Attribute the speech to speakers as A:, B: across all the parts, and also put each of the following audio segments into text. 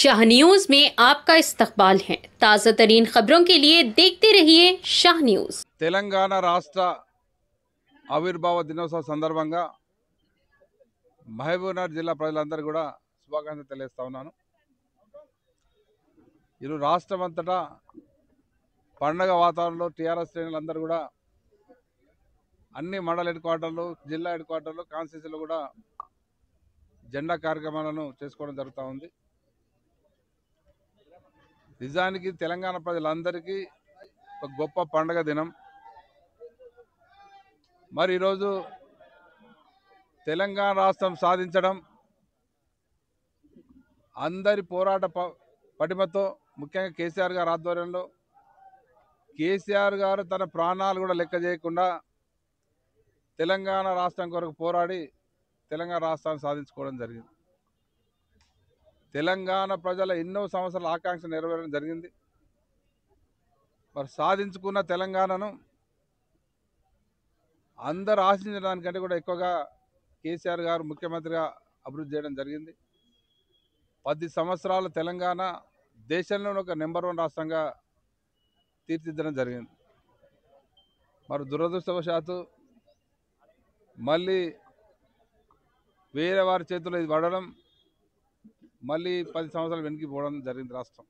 A: Shah news में आपका इस्तकबाल है। ताज़ा तरीन खबरों के लिए देखते रहिए शाह न्यूज।
B: తెలంగాణ రాష్ట్ర ఆవిర్భావ దినోత్సవ సందర్భంగా మహబూబ్నగర్ జిల్లా ప్రజలందరూ కూడా శుభాకాంక్షలు తెలియజేస్తా ఉన్నాను. ఈరోజు రాష్ట్రం అంతటా పండగ వాతావరణంలో టీఆర్ఎస్ శ్రేణులందరూ కూడా అన్ని మండల హెడ్ క్వార్టర్లు, జిల్లా హెడ్ క్వార్టర్లు, కాన్స్టిట్యూన్సీలో కూడా జెండా కార్యక్రమాలను చేసుకోవడం జరుగుతూ ఉంది. నిజానికి తెలంగాణ ప్రజలందరికీ ఒక గొప్ప పండగ దినం. మరి ఈరోజు తెలంగాణ రాష్ట్రం సాధించడం అందరి పోరాట పటిమతో, ముఖ్యంగా కేసీఆర్ గారి ఆధ్వర్యంలో కేసీఆర్ గారు తన ప్రాణాలు కూడా లెక్క చేయకుండా తెలంగాణ రాష్ట్రం కొరకు పోరాడి తెలంగాణ రాష్ట్రాన్ని సాధించుకోవడం జరిగింది. తెలంగాణ ప్రజల ఎన్నో సంవత్సరాల ఆకాంక్ష నెరవేరడం జరిగింది. మరి సాధించుకున్న తెలంగాణను అందరూ ఆశించిన దానికంటే కూడా ఎక్కువగా కేసీఆర్ గారు ముఖ్యమంత్రిగా అభివృద్ధి చేయడం జరిగింది. 10 సంవత్సరాల తెలంగాణ దేశంలోనే ఒక నెంబర్ 1 రాష్ట్రంగా తీర్చిదిద్దడం జరిగింది. మరి దురదృష్టవశాత్తు మళ్ళీ వేరే వారి చేతుల్లో ఇది పడడం, మళ్ళీ 10 సంవత్సరాలు వెనక్కి పోవడం జరిగింది రాష్ట్రం.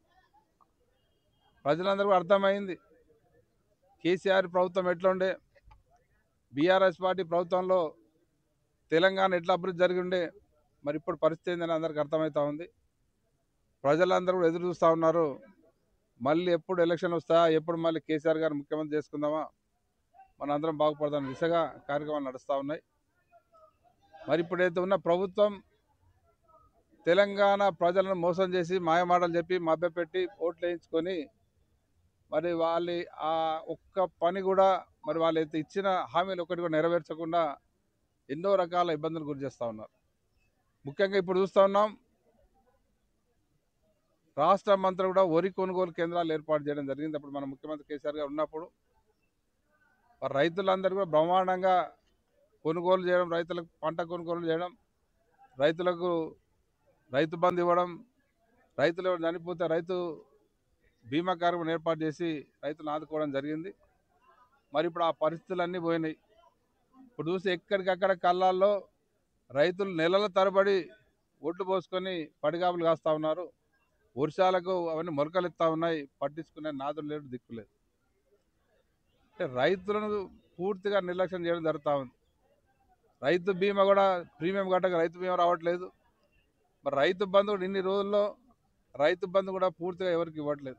B: ప్రజలందరూ అర్థమైంది కేసీఆర్ ప్రభుత్వం ఎట్లుండే, బీఆర్ఎస్ పార్టీ ప్రభుత్వంలో తెలంగాణ ఎట్లా అభివృద్ధి జరిగి ఉండే, మరి ఇప్పుడు పరిస్థితి ఏందని అందరికీ అర్థమవుతూ ఉంది. ప్రజలందరూ కూడా ఎదురు చూస్తూ ఉన్నారు. మళ్ళీ ఎప్పుడు ఎలక్షన్ వస్తాయా, ఎప్పుడు మళ్ళీ కేసీఆర్ గారు ముఖ్యమంత్రి చేసుకుందామా, మన అందరం బాగుపడదాం దిశగా కార్యక్రమాలు నడుస్తూ ఉన్నాయి. మరి ఇప్పుడైతే ఉన్న ప్రభుత్వం తెలంగాణ ప్రజలను మోసం చేసి మాయమాటలు చెప్పి మభ్యపెట్టి ఓట్లు వేయించుకొని మరి వాళ్ళ ఆ ఒక్క పని కూడా, మరి వాళ్ళు అయితే ఇచ్చిన హామీలు ఒకటి కూడా నెరవేర్చకుండా ఎన్నో రకాల ఇబ్బందులు గురి చేస్తూ ఉన్నారు. ముఖ్యంగా ఇప్పుడు చూస్తూ ఉన్నాం, రాష్ట్రం అంతా కూడా వరి కొనుగోలు కేంద్రాలు ఏర్పాటు చేయడం జరిగింది. అప్పుడు మన ముఖ్యమంత్రి కేసీఆర్ గారు ఉన్నప్పుడు మరి రైతులందరూ కూడా బ్రహ్మాండంగా కొనుగోలు చేయడం, రైతులకు పంట కొనుగోలు చేయడం, రైతులకు రైతు బంధు ఇవ్వడం, రైతులు చనిపోతే రైతు బీమా కార్యక్రమం ఏర్పాటు చేసి రైతులను ఆదుకోవడం జరిగింది. మరి ఇప్పుడు ఆ పరిస్థితులన్నీ పోయినాయి. ఇప్పుడు చూసి ఎక్కడికక్కడ కళ్ళాల్లో రైతులు నెలల తరబడి ఒడ్లు పోసుకొని పడిగాపులు కాస్తూ ఉన్నారు. వర్షాలకు అవన్నీ మొలకలెత్తా ఉన్నాయి, పట్టించుకునే నాదులు లేడు, దిక్కులేదు. అంటే రైతులను పూర్తిగా నిర్లక్ష్యం చేయడం జరుగుతూ ఉంది. రైతు బీమా కూడా ప్రీమియం కట్టక రైతు బీమా రావట్లేదు. మరి రైతు బంధు కూడా ఇన్ని రోజుల్లో రైతు బంధు కూడా పూర్తిగా ఎవరికి ఇవ్వట్లేదు.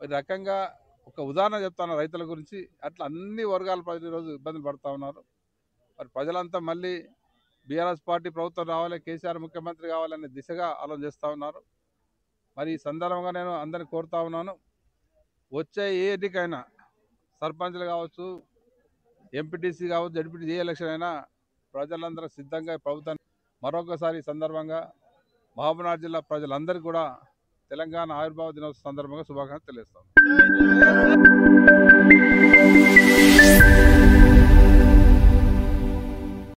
B: ఈ రకంగా ఒక ఉదాహరణ చెప్తాను రైతుల గురించి. అట్లా అన్ని వర్గాల ప్రజలు ఈరోజు ఇబ్బందులు పడుతూ ఉన్నారు. మరి ప్రజలంతా మళ్ళీ బీఆర్ఎస్ పార్టీ ప్రభుత్వం రావాలి, కేసీఆర్ ముఖ్యమంత్రి కావాలనే దిశగా ఆలోచన చేస్తూ ఉన్నారు. మరి ఈ సందర్భంగా నేను అందరిని కోరుతా ఉన్నాను, వచ్చే ఏ ఎన్నికైనా సర్పంచ్లు కావచ్చు, ఎంపీటీసీ కావచ్చు, జడ్పీటీసీ ఏ ఎలక్షన్ అయినా ప్రజలందరూ సిద్ధంగా ప్రభుత్వాన్ని మరొకసారి ఈ సందర్భంగా మహబూబ్నగర్ జిల్లా ప్రజలందరికీ కూడా తెలంగాణ ఆవిర్భావ దినోత్సవ సందర్భంగా శుభాకాంక్షలు తెలియజేస్తాను.